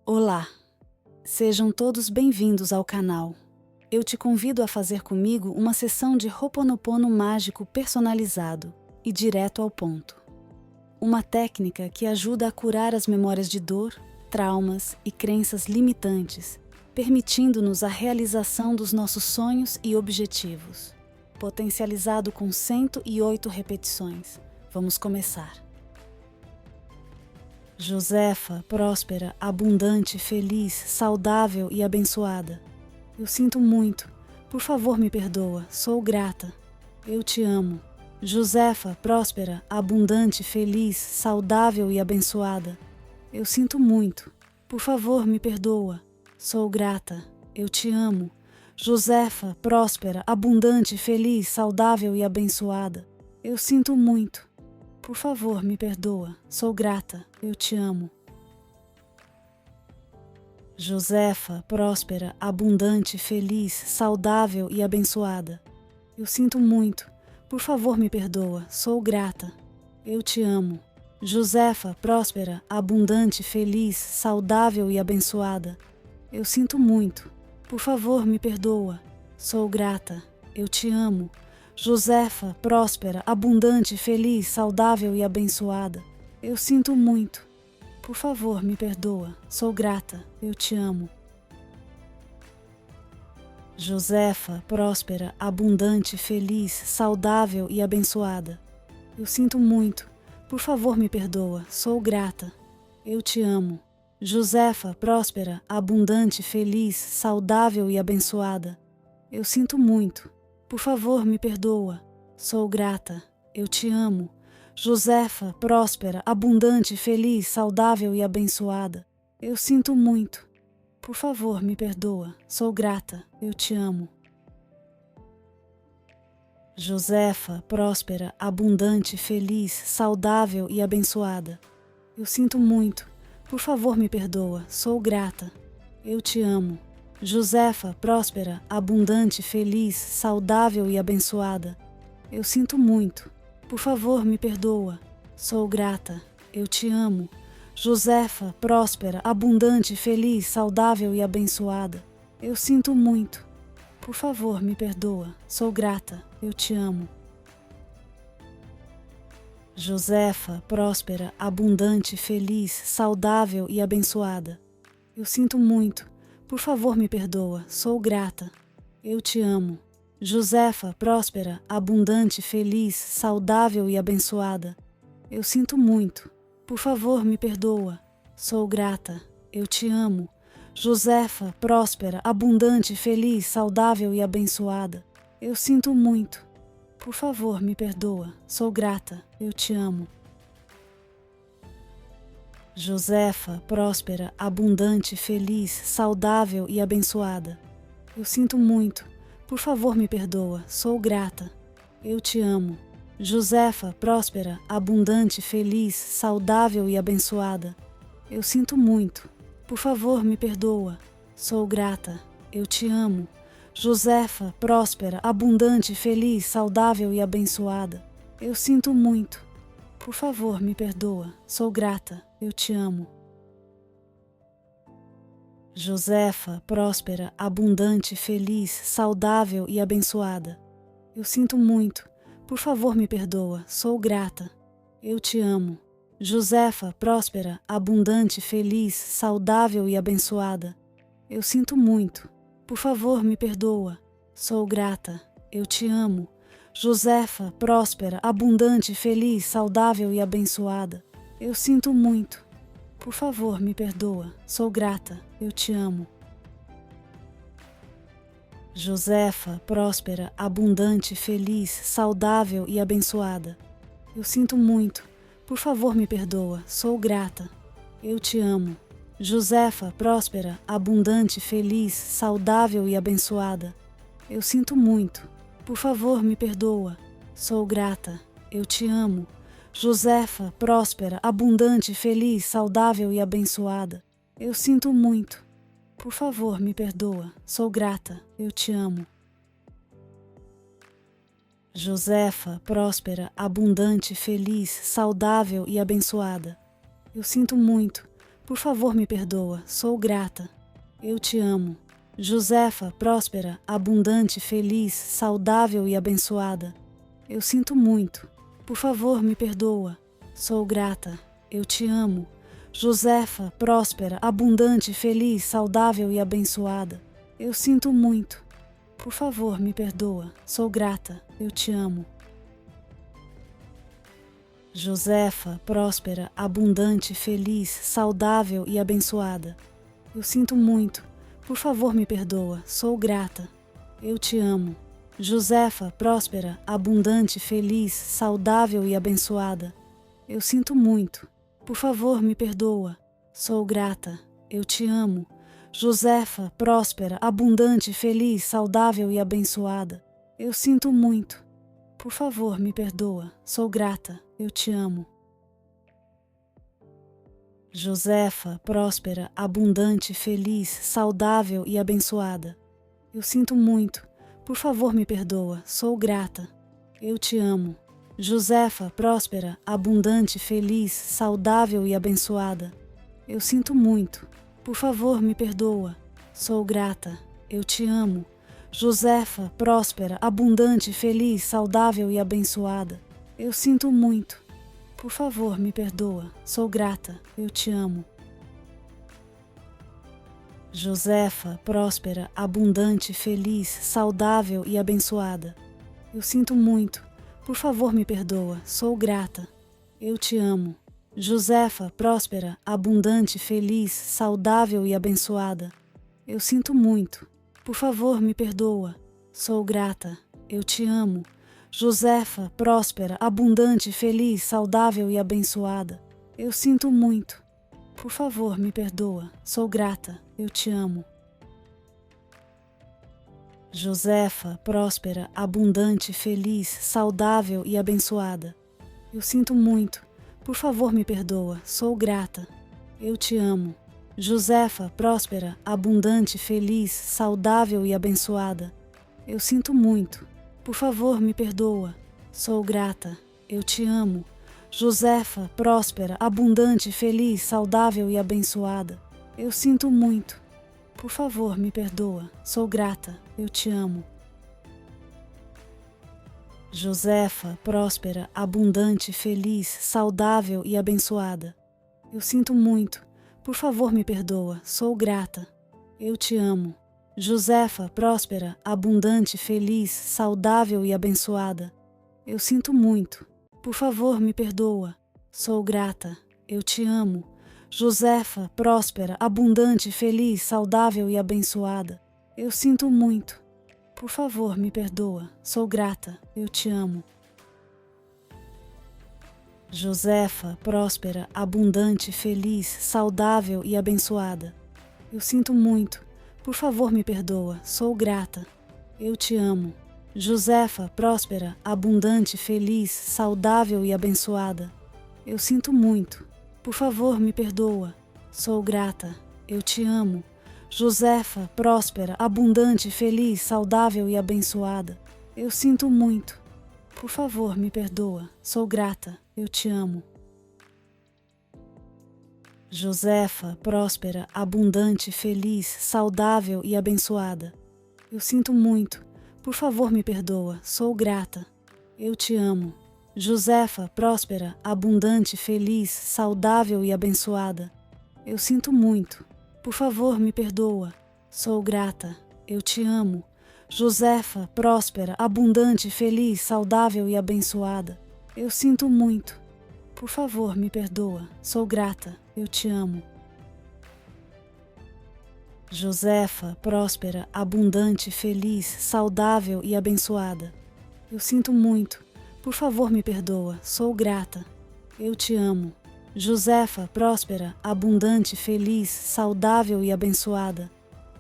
Olá, sejam todos bem-vindos ao canal. Eu te convido a fazer comigo uma sessão de Ho'oponopono mágico personalizado e direto ao ponto. Uma técnica que ajuda a curar as memórias de dor, traumas e crenças limitantes, permitindo-nos a realização dos nossos sonhos e objetivos. Potencializado com 108 repetições. Vamos começar. Josefa, próspera, abundante, feliz, saudável e abençoada. Eu sinto muito. Por favor, me perdoa. Sou grata. Eu te amo. Josefa, próspera, abundante, feliz, saudável e abençoada. Eu sinto muito. Por favor, me perdoa. Sou grata. Eu te amo. Josefa, próspera, abundante, feliz, saudável e abençoada. Eu sinto muito. Por favor, me perdoa. Sou grata. Eu te amo. Josefa, próspera, abundante, feliz, saudável e abençoada. Eu sinto muito. Por favor, me perdoa. Sou grata. Eu te amo. Josefa, próspera, abundante, feliz, saudável e abençoada. Eu sinto muito. Por favor, me perdoa. Sou grata. Eu te amo. Josefa, próspera, abundante, feliz, saudável e abençoada. Eu sinto muito. Por favor, me perdoa. Sou grata. Eu te amo. Josefa, próspera, abundante, feliz, saudável e abençoada. Eu sinto muito. Por favor, me perdoa. Sou grata. Eu te amo. Josefa, próspera, abundante, feliz, saudável e abençoada. Eu sinto muito. Por favor, me perdoa. Sou grata. Eu te amo. Josefa, próspera, abundante, feliz, saudável e abençoada. Eu sinto muito. Por favor, me perdoa. Sou grata. Eu te amo. Josefa, próspera, abundante, feliz, saudável e abençoada. Eu sinto muito. Por favor, me perdoa. Sou grata. Eu te amo. Josefa, próspera, abundante, feliz, saudável e abençoada. Eu sinto muito. Por favor, me perdoa. Sou grata. Eu te amo. Josefa, próspera, abundante, feliz, saudável e abençoada. Eu sinto muito. Por favor, me perdoa. Sou grata. Eu te amo. Josefa, próspera, abundante, feliz, saudável e abençoada. Eu sinto muito. Por favor, me perdoa. Sou grata. Eu te amo. Josefa, próspera, abundante, feliz, saudável e abençoada. Eu sinto muito. Por favor, me perdoa. Sou grata. Eu te amo. Josefa, próspera, abundante, feliz, saudável e abençoada. Eu sinto muito. Por favor, me perdoa. Sou grata. Eu te amo. Josefa, próspera, abundante, feliz, saudável e abençoada. Eu sinto muito. Por favor, me perdoa. Sou grata. Eu te amo. Josefa, próspera, abundante, feliz, saudável e abençoada. Eu sinto muito. Por favor, me perdoa. Sou grata. Eu te amo. Josefa, próspera, abundante, feliz, saudável e abençoada. Eu sinto muito. Por favor, me perdoa. Sou grata. Eu te amo. Josefa, próspera, abundante, feliz, saudável e abençoada. Eu sinto muito. Por favor, me perdoa. Sou grata. Eu te amo. Josefa, próspera, abundante, feliz, saudável e abençoada. Eu sinto muito. Por favor, me perdoa. Sou grata. Eu te amo. Josefa, próspera, abundante, feliz, saudável e abençoada. Eu sinto muito. Por favor, me perdoa. Sou grata. Eu te amo. Josefa, próspera, abundante, feliz, saudável e abençoada. Eu sinto muito. Por favor, me perdoa. Sou grata. Eu te amo. Josefa, próspera, abundante, feliz, saudável e abençoada. Eu sinto muito. Por favor, me perdoa. Sou grata. Eu te amo. Josefa, próspera, abundante, feliz, saudável e abençoada. Eu sinto muito. Por favor, me perdoa. Sou grata. Eu te amo. Josefa, próspera, abundante, feliz, saudável e abençoada. Eu sinto muito. Por favor, me perdoa, sou grata. Eu te amo. Josefa, próspera, abundante, feliz, saudável e abençoada. Eu sinto muito. Por favor, me perdoa. Sou grata. Eu te amo. Josefa, próspera, abundante, feliz, saudável e abençoada. Eu sinto muito. Por favor, me perdoa. Sou grata. Eu te amo. Josefa, próspera, abundante, feliz, saudável e abençoada. Eu sinto muito. Por favor, me perdoa. Sou grata. Eu te amo. Josefa, próspera, abundante, feliz, saudável e abençoada. Eu sinto muito. Por favor, me perdoa. Sou grata. Eu te amo. Josefa, próspera, abundante, feliz, saudável e abençoada. Eu sinto muito. Por favor, me perdoa. Sou grata. Eu te amo. Josefa, próspera, abundante, feliz, saudável e abençoada. Eu sinto muito. Por favor, me perdoa. Sou grata. Eu te amo. Josefa, próspera, abundante, feliz, saudável e abençoada. Eu sinto muito. Por favor, me perdoa. Sou grata. Eu te amo. Josefa, próspera, abundante, feliz, saudável e abençoada. Eu sinto muito. Por favor, me perdoa. Sou grata. Eu te amo. Josefa, próspera, abundante, feliz, saudável e abençoada. Eu sinto muito. Por favor, me perdoa. Sou grata. Eu te amo. Josefa, próspera, abundante, feliz, saudável e abençoada. Eu sinto muito. Por favor, me perdoa. Sou grata. Eu te amo. Josefa, próspera, abundante, feliz, saudável e abençoada. Eu sinto muito. Por favor, me perdoa. Sou grata. Eu te amo. Josefa, próspera, abundante, feliz, saudável e abençoada. Eu sinto muito. Por favor, me perdoa. Sou grata. Eu te amo. Josefa, próspera, abundante, feliz, saudável e abençoada. Eu sinto muito. Por favor, me perdoa. Sou grata. Eu te amo. Josefa, próspera, abundante, feliz, saudável e abençoada. Eu sinto muito. Por favor, me perdoa. Sou grata. Eu te amo. Josefa, próspera, abundante, feliz, saudável e abençoada. Eu sinto muito. Por favor, me perdoa. Sou grata. Eu te amo. Josefa, próspera, abundante, feliz, saudável e abençoada. Eu sinto muito. Por favor, me perdoa. Sou grata. Eu te amo. Josefa, próspera, abundante, feliz, saudável e abençoada. Eu sinto muito. Por favor, me perdoa. Sou grata. Eu te amo. Josefa, próspera, abundante, feliz, saudável e abençoada. Eu sinto muito. Por favor, me perdoa. Sou grata. Eu te amo. Josefa, próspera, abundante, feliz, saudável e abençoada. Eu sinto muito. Por favor, me perdoa. Sou grata. Eu te amo. Josefa, próspera, abundante, feliz, saudável e abençoada. Eu sinto muito. Por favor, me perdoa. Sou grata. Eu te amo. Josefa, próspera, abundante, feliz, saudável e abençoada. Eu sinto muito. Por favor, me perdoa. Sou grata. Eu te amo. Josefa, próspera, abundante, feliz, saudável e abençoada. Eu sinto muito. Por favor, me perdoa. Sou grata. Eu te amo. Josefa, próspera, abundante, feliz, saudável e abençoada. Eu sinto muito. Por favor, me perdoa. Sou grata. Eu te amo. Josefa, próspera, abundante, feliz, saudável e abençoada. Eu sinto muito. Por favor, me perdoa. Sou grata. Eu te amo. Josefa, próspera, abundante, feliz, saudável e abençoada.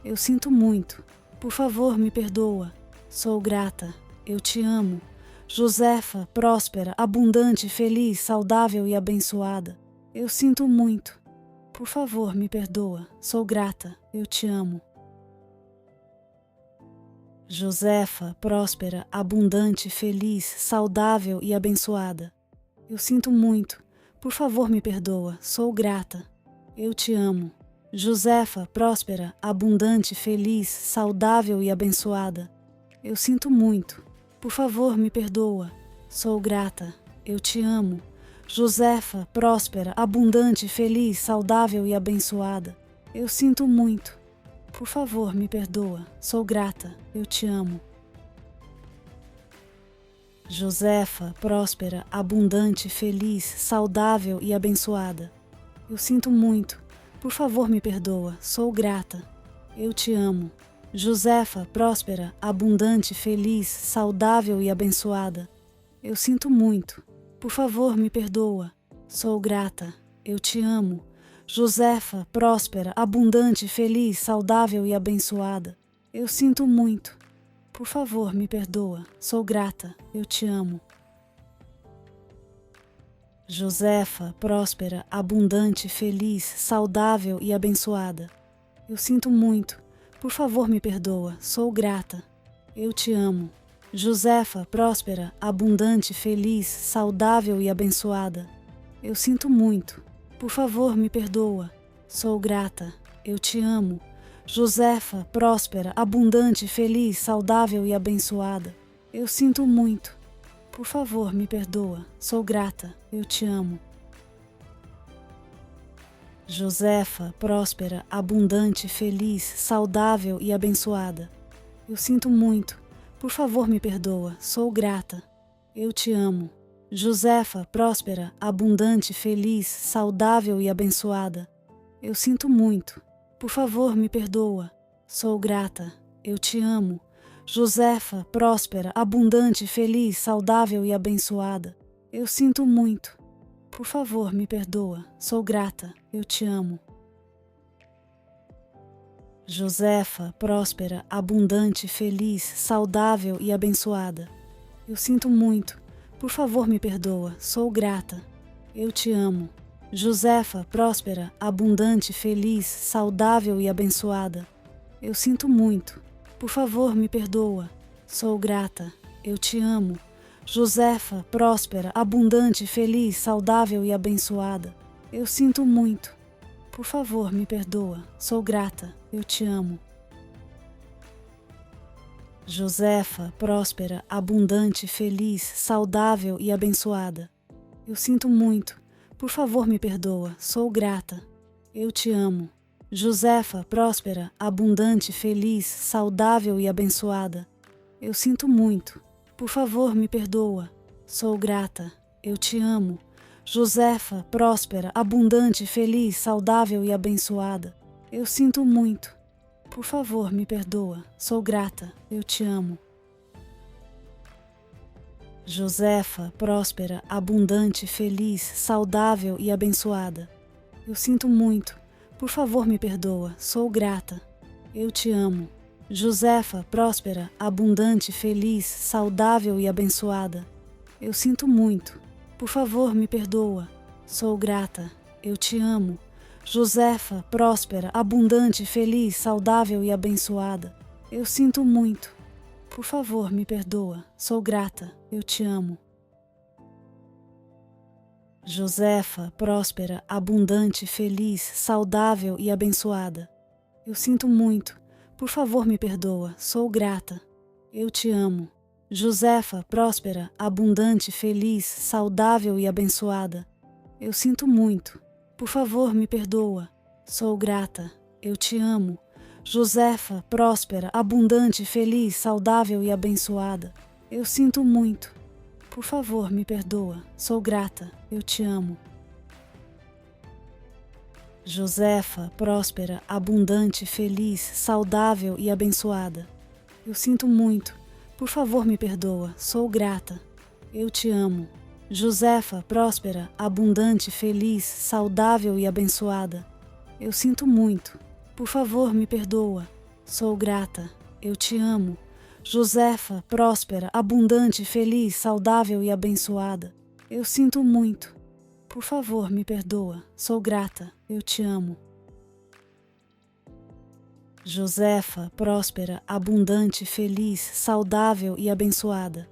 Eu sinto muito. Por favor, me perdoa. Sou grata. Eu te amo. Josefa, próspera, abundante, feliz, saudável e abençoada. Eu sinto muito. Por favor, me perdoa. Sou grata. Eu te amo. Josefa, próspera, abundante, feliz, saudável e abençoada. Eu sinto muito. Por favor, me perdoa. Sou grata. Eu te amo. Josefa, próspera, abundante, feliz, saudável e abençoada. Eu sinto muito. Por favor, me perdoa. Sou grata. Eu te amo. Josefa, próspera, abundante, feliz, saudável e abençoada. Eu sinto muito. Por favor, me perdoa. Sou grata. Eu te amo. Josefa, próspera, abundante, feliz, saudável e abençoada. Eu sinto muito. Por favor, me perdoa. Sou grata. Eu te amo. Josefa, próspera, abundante, feliz, saudável e abençoada. Eu sinto muito. Por favor, me perdoa. Sou grata. Eu te amo. Josefa, próspera, abundante, feliz, saudável e abençoada. Eu sinto muito. Por favor, me perdoa. Sou grata. Eu te amo. Josefa, próspera, abundante, feliz, saudável e abençoada. Eu sinto muito. Por favor, me perdoa. Sou grata. Eu te amo. Josefa, próspera, abundante, feliz, saudável e abençoada. Eu sinto muito. Por favor, me perdoa. Sou grata. Eu te amo. Josefa, próspera, abundante, feliz, saudável e abençoada. Eu sinto muito. Por favor, me perdoa. Sou grata. Eu te amo. Josefa, próspera, abundante, feliz, saudável e abençoada. Eu sinto muito. Por favor, me perdoa. Sou grata. Eu te amo. Josefa, próspera, abundante, feliz, saudável e abençoada. Eu sinto muito. Por favor, me perdoa. Sou grata. Eu te amo. Josefa, próspera, abundante, feliz, saudável e abençoada. Eu sinto muito. Por favor, me perdoa. Sou grata. Eu te amo. Josefa, próspera, abundante, feliz, saudável e abençoada. Eu sinto muito. Por favor, me perdoa. Sou grata. Eu te amo. Josefa, próspera, abundante, feliz, saudável e abençoada. Eu sinto muito. Por favor, me perdoa. Sou grata. Eu te amo. Josefa, próspera, abundante, feliz, saudável e abençoada. Eu sinto muito. Por favor, me perdoa. Sou grata. Eu te amo. Josefa, próspera, abundante, feliz, saudável e abençoada. Eu sinto muito. Por favor, me perdoa. Sou grata. Eu te amo. Josefa, próspera, abundante, feliz, saudável e abençoada. Eu sinto muito. Por favor, me perdoa. Sou grata. Eu te amo. Josefa, próspera, abundante, feliz, saudável e abençoada. Eu sinto muito. Por favor, me perdoa. Sou grata. Eu te amo. Josefa, próspera, abundante, feliz, saudável e abençoada. Eu sinto muito. Por favor, me perdoa. Sou grata. Eu te amo. Josefa, próspera, abundante, feliz, saudável e abençoada. Eu sinto muito. Por favor, me perdoa. Sou grata. Eu te amo. Josefa, próspera, abundante, feliz, saudável e abençoada. Eu sinto muito. Por favor, me perdoa. Sou grata. Eu te amo. Josefa, próspera, abundante, feliz, saudável e abençoada. Eu sinto muito. Por favor, me perdoa. Sou grata. Eu te amo. Josefa, próspera, abundante, feliz, saudável e abençoada. Eu sinto muito. Por favor, me perdoa. Sou grata. Eu te amo. Josefa, próspera, abundante, feliz, saudável e abençoada. Eu sinto muito. Por favor, me perdoa. Sou grata. Eu te amo. Josefa, próspera, abundante, feliz, saudável e abençoada. Eu sinto muito. Por favor, me perdoa. Sou grata. Eu te amo. Josefa, próspera, abundante, feliz, saudável e abençoada. Eu sinto muito. Por favor, me perdoa. Sou grata. Eu te amo. Josefa, próspera, abundante, feliz, saudável e abençoada. Eu sinto muito. Por favor, me perdoa. Sou grata. Eu te amo. Josefa, próspera, abundante, feliz, saudável e abençoada.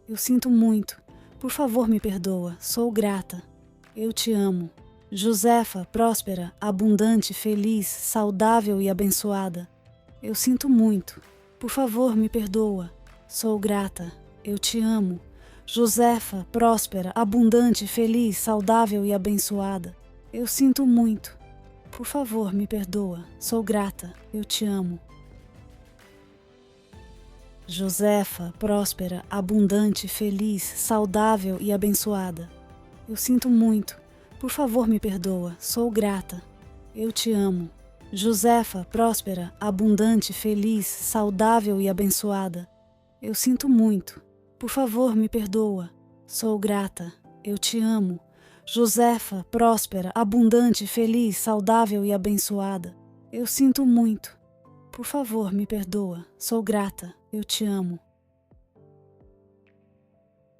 Eu sinto muito. Por favor, me perdoa. Sou grata. Eu te amo. Josefa, próspera, abundante, feliz, saudável e abençoada. Eu sinto muito. Por favor, me perdoa. Sou grata. Eu te amo. Josefa, próspera, abundante, feliz, saudável e abençoada. Eu sinto muito. Por favor, me perdoa. Sou grata. Eu te amo. Josefa, próspera, abundante, feliz, saudável e abençoada. Eu sinto muito. Por favor, me perdoa. Sou grata. Eu te amo. Josefa, próspera, abundante, feliz, saudável e abençoada. Eu sinto muito. Por favor, me perdoa. Sou grata. Eu te amo. Josefa, próspera, abundante, feliz, saudável e abençoada. Eu sinto muito. Por favor, me perdoa. Sou grata. Eu te amo.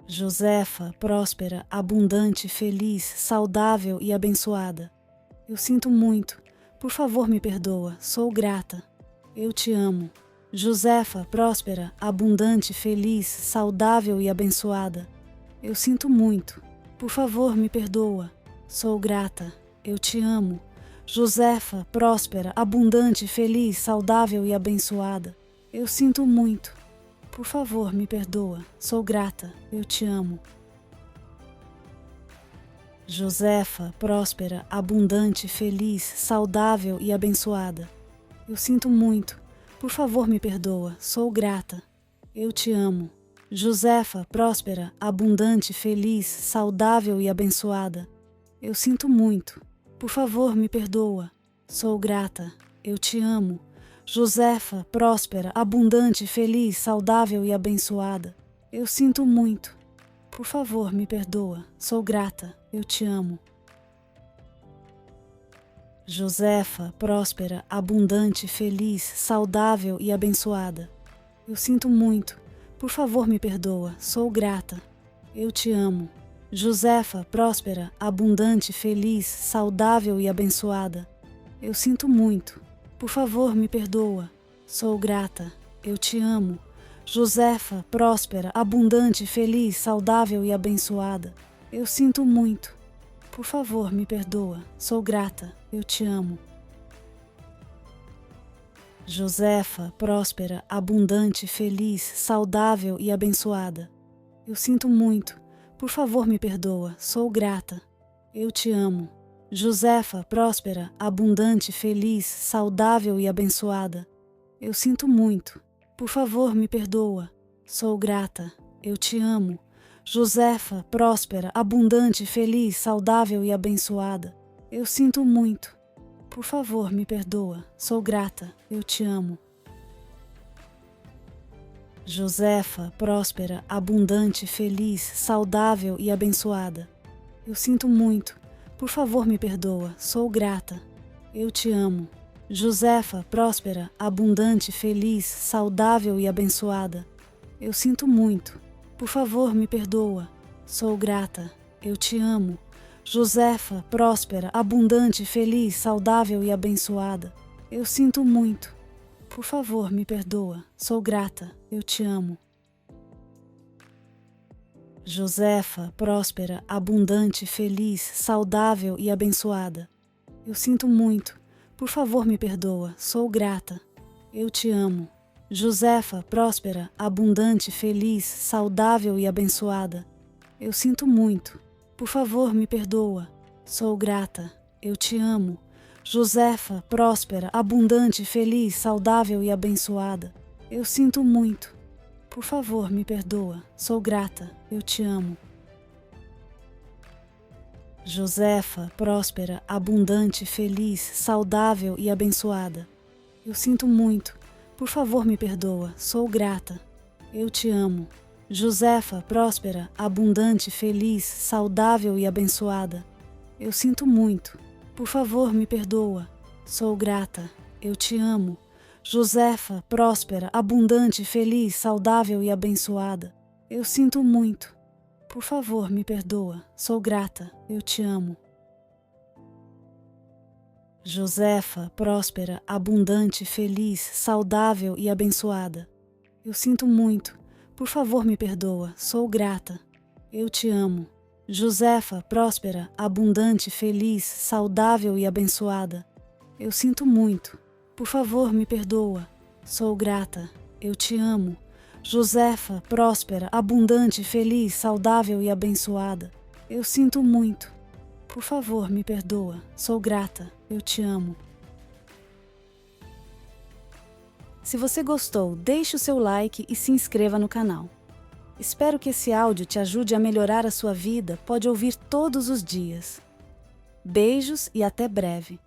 Josefa, próspera, abundante, feliz, saudável e abençoada. Eu sinto muito. Por favor, me perdoa. Sou grata. Eu te amo. Josefa, próspera, abundante, feliz, saudável e abençoada. Eu sinto muito. Por favor, me perdoa. Sou grata. Eu te amo. Josefa, próspera, abundante, feliz, saudável e abençoada. Eu sinto muito. Por favor, me perdoa. Sou grata. Eu te amo. Josefa, próspera, abundante, feliz, saudável e abençoada. Eu sinto muito. Por favor, me perdoa. Sou grata. Eu te amo. Josefa, próspera, abundante, feliz, saudável e abençoada. Eu sinto muito. Por favor, me perdoa. Sou grata. Eu te amo. Josefa, próspera, abundante, feliz, saudável e abençoada. Eu sinto muito. Por favor, me perdoa. Sou grata. Eu te amo. Josefa, próspera, abundante, feliz, saudável e abençoada. Eu sinto muito. Por favor, me perdoa. Sou grata. Eu te amo. Josefa, próspera, abundante, feliz, saudável e abençoada. Eu sinto muito. Por favor, me perdoa. Sou grata. Eu te amo. Josefa, próspera, abundante, feliz, saudável e abençoada. Eu sinto muito. Por favor, me perdoa. Sou grata. Eu te amo. Josefa, próspera, abundante, feliz, saudável e abençoada. Eu sinto muito. Por favor, me perdoa. Sou grata. Eu te amo. Josefa, próspera, abundante, feliz, saudável e abençoada. Eu sinto muito. Por favor, me perdoa. Sou grata. Eu te amo. Josefa, próspera, abundante, feliz, saudável e abençoada. Eu sinto muito. Por favor, me perdoa. Sou grata. Eu te amo. Josefa, próspera, abundante, feliz, saudável e abençoada. Eu sinto muito. Por favor, me perdoa. Sou grata. Eu te amo. Josefa, próspera, abundante, feliz, saudável e abençoada. Eu sinto muito. Por favor, me perdoa. Sou grata. Eu te amo. Josefa, próspera, abundante, feliz, saudável e abençoada. Eu sinto muito. Por favor, me perdoa. Sou grata. Eu te amo. Josefa, próspera, abundante, feliz, saudável e abençoada. Eu sinto muito. Por favor, me perdoa. Sou grata. Eu te amo. Josefa, próspera, abundante, feliz, saudável e abençoada. Eu sinto muito. Por favor, me perdoa. Sou grata. Eu te amo. Josefa, próspera, abundante, feliz, saudável e abençoada. Eu sinto muito. Por favor, me perdoa. Sou grata. Eu te amo. Josefa, próspera, abundante, feliz, saudável e abençoada. Eu sinto muito. Por favor, me perdoa. Sou grata. Eu te amo. Josefa, próspera, abundante, feliz, saudável e abençoada. Eu sinto muito. Por favor, me perdoa. Sou grata. Eu te amo. Josefa, próspera, abundante, feliz, saudável e abençoada. Eu sinto muito. Por favor, me perdoa. Sou grata. Eu te amo. Josefa, próspera, abundante, feliz, saudável e abençoada. Eu sinto muito. Por favor, me perdoa. Sou grata. Eu te amo. Josefa, próspera, abundante, feliz, saudável e abençoada. Eu sinto muito. Por favor, me perdoa. Sou grata. Eu te amo. Josefa, próspera, abundante, feliz, saudável e abençoada. Eu sinto muito. Por favor, me perdoa. Sou grata. Eu te amo. Se você gostou, deixe o seu like e se inscreva no canal. Espero que esse áudio te ajude a melhorar a sua vida. Pode ouvir todos os dias. Beijos e até breve.